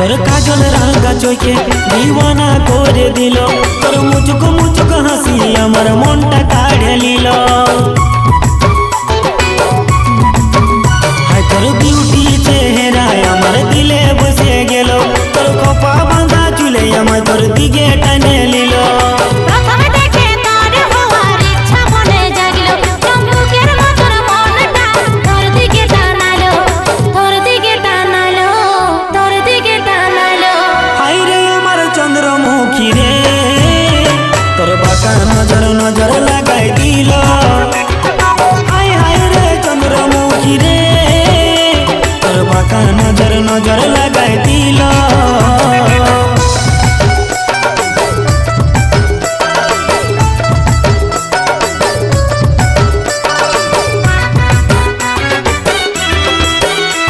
তোর কাজল রাঙা চোখে দিওয়ানা করে দিল, তোর মুচুক মুচুক হাসি আমার মনটা কাড়ে নিল। হায় তোর বিউটি চেহারায় আমার দিলে বসে গেল, তোর খোপা বাঁধা চুলে আমার তোর দিকে টানে নিল। নজর নজর লাগাই দিল, হায় হায় রে চন্দ্রমুখী রে, তোর বাঁকা নজর নজর